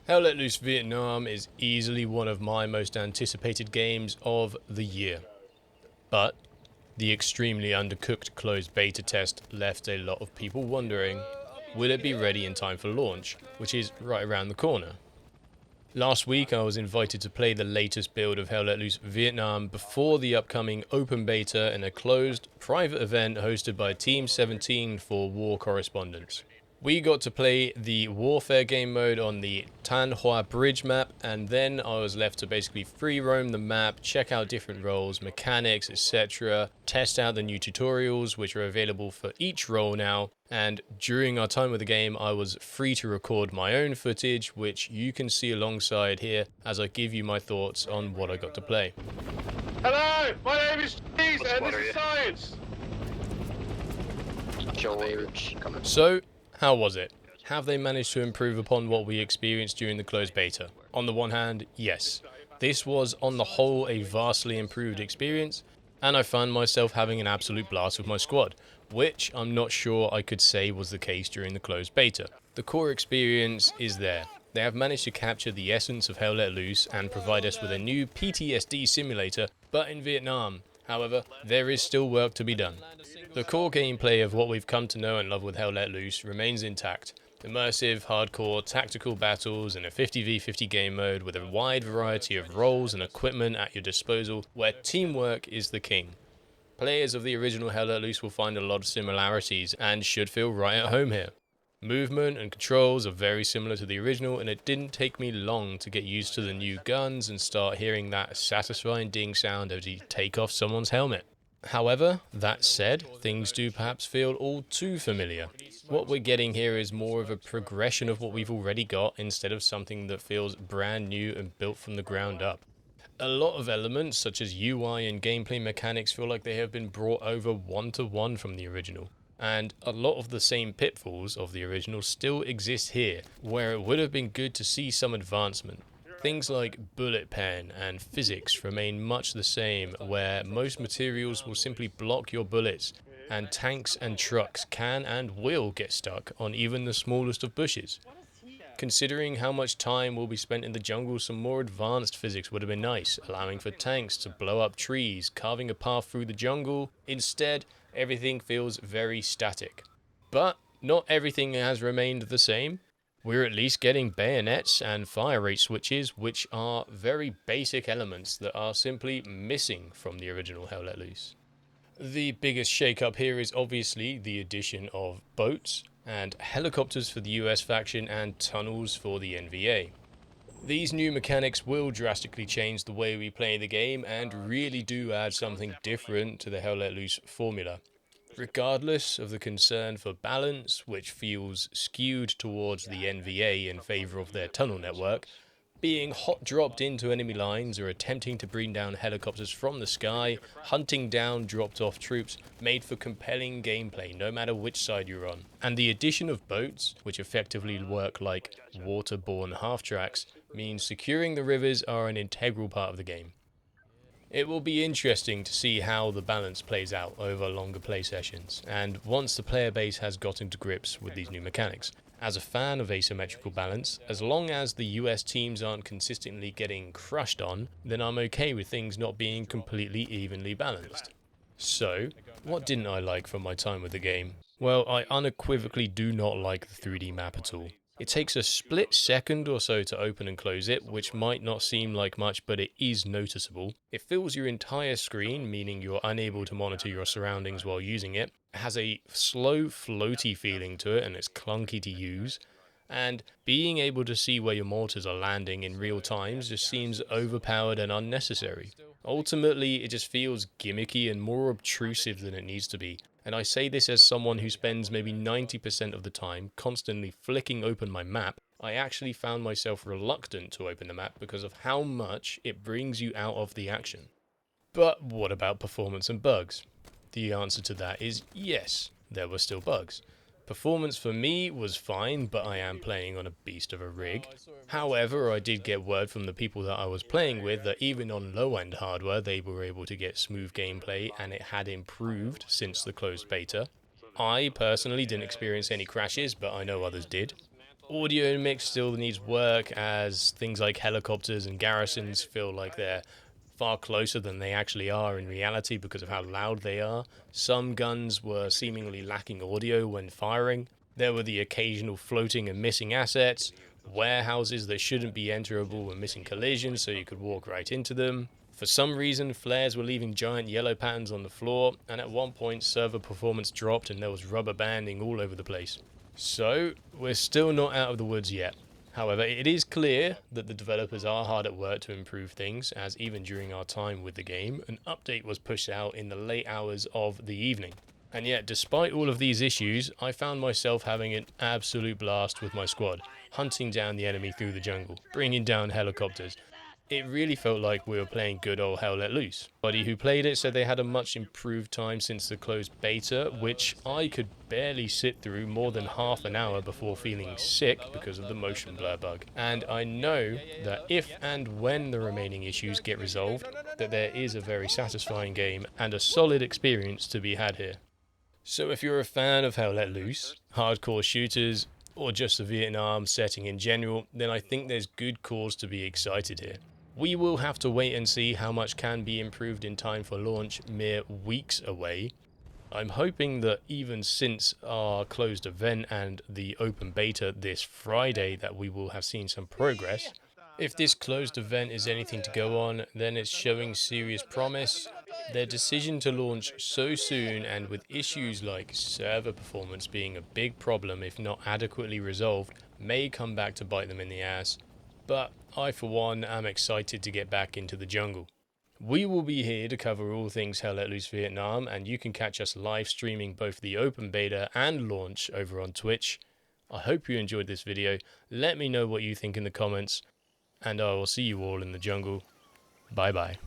Hell Let Loose Vietnam is easily one of my most anticipated games of the year. But the extremely undercooked closed beta test left a lot of people wondering, will it be ready in time for launch, which is right around the corner? Last week I was invited to play the latest build of Hell Let Loose Vietnam before the upcoming open beta in a closed, private event hosted by Team 17 for War Correspondents. We got to play the Warfare game mode on the Tan Hoa Bridge map, and then I was left to basically free roam the map, check out different roles, mechanics, etc., test out the new tutorials which are available for each role now, and during our time with the game I was free to record my own footage, which you can see alongside here as I give you my thoughts on what I got to play. Hello, my name is Cheese and this is Science! George, coming. So, how was it? Have they managed to improve upon what we experienced during the closed beta? On the one hand, yes. This was on the whole a vastly improved experience, and I found myself having an absolute blast with my squad, which I'm not sure I could say was the case during the closed beta. The core experience is there. They have managed to capture the essence of Hell Let Loose and provide us with a new PTSD simulator, but in Vietnam. However, there is still work to be done. The core gameplay of what we've come to know and love with Hell Let Loose remains intact. Immersive, hardcore, tactical battles in a 50v50 game mode with a wide variety of roles and equipment at your disposal where teamwork is the king. Players of the original Hell Let Loose will find a lot of similarities and should feel right at home here. Movement and controls are very similar to the original, and it didn't take me long to get used to the new guns and start hearing that satisfying ding sound as you take off someone's helmet. However, that said, things do perhaps feel all too familiar. What we're getting here is more of a progression of what we've already got instead of something that feels brand new and built from the ground up. A lot of elements such as UI and gameplay mechanics feel like they have been brought over one-to-one from the original. And a lot of the same pitfalls of the original still exist here, where it would have been good to see some advancement. Things like bullet pen and physics remain much the same, where most materials will simply block your bullets, and tanks and trucks can and will get stuck on even the smallest of bushes. Considering how much time will be spent in the jungle, some more advanced physics would have been nice, allowing for tanks to blow up trees, carving a path through the jungle. Instead, everything feels very static. But not everything has remained the same. We're at least getting bayonets and fire rate switches, which are very basic elements that are simply missing from the original Hell Let Loose. The biggest shake-up here is obviously the addition of boats and helicopters for the US faction and tunnels for the NVA. These new mechanics will drastically change the way we play the game and really do add something different to the Hell Let Loose formula. Regardless of the concern for balance, which feels skewed towards the NVA in favour of their tunnel network, being hot dropped into enemy lines or attempting to bring down helicopters from the sky, hunting down dropped off troops made for compelling gameplay no matter which side you're on. And the addition of boats, which effectively work like waterborne half-tracks, means securing the rivers are an integral part of the game. It will be interesting to see how the balance plays out over longer play sessions, and once the player base has gotten to grips with these new mechanics. As a fan of asymmetrical balance, as long as the US teams aren't consistently getting crushed on, then I'm okay with things not being completely evenly balanced. So, what didn't I like from my time with the game? Well, I unequivocally do not like the 3D map at all. It takes a split second or so to open and close it, which might not seem like much, but it is noticeable. It fills your entire screen, meaning you're unable to monitor your surroundings while using it. It has a slow, floaty feeling to it, and it's clunky to use. And being able to see where your mortars are landing in real time just seems overpowered and unnecessary. Ultimately, it just feels gimmicky and more obtrusive than it needs to be. And I say this as someone who spends maybe 90% of the time constantly flicking open my map. I actually found myself reluctant to open the map because of how much it brings you out of the action. But what about performance and bugs? The answer to that is yes, there were still bugs. Performance for me was fine, but I am playing on a beast of a rig. However, I did get word from the people that I was playing with that even on low-end hardware they were able to get smooth gameplay and it had improved since the closed beta. I personally didn't experience any crashes, but I know others did. Audio mix still needs work, as things like helicopters and garrisons feel like they're far closer than they actually are in reality because of how loud they are. Some guns were seemingly lacking audio when firing. There were the occasional floating and missing assets, warehouses that shouldn't be enterable and missing collisions so you could walk right into them. For some reason, flares were leaving giant yellow patterns on the floor, and at one point server performance dropped and there was rubber banding all over the place. So, we're still not out of the woods yet. However, it is clear that the developers are hard at work to improve things, as even during our time with the game, an update was pushed out in the late hours of the evening. And yet, despite all of these issues, I found myself having an absolute blast with my squad, hunting down the enemy through the jungle, bringing down helicopters. It really felt like we were playing good old Hell Let Loose. Everybody who played it said they had a much improved time since the closed beta, which I could barely sit through more than half an hour before feeling sick because of the motion blur bug. And I know that if and when the remaining issues get resolved, that there is a very satisfying game and a solid experience to be had here. So if you're a fan of Hell Let Loose, hardcore shooters, or just the Vietnam setting in general, then I think there's good cause to be excited here. We will have to wait and see how much can be improved in time for launch mere weeks away. I'm hoping that even since our closed event and the open beta this Friday that we will have seen some progress. If this closed event is anything to go on, then it's showing serious promise. Their decision to launch so soon and with issues like server performance being a big problem if not adequately resolved may come back to bite them in the ass. But I for one am excited to get back into the jungle. We will be here to cover all things Hell Let Loose Vietnam, and you can catch us live streaming both the open beta and launch over on Twitch. I hope you enjoyed this video. Let me know what you think in the comments, and I will see you all in the jungle. Bye bye.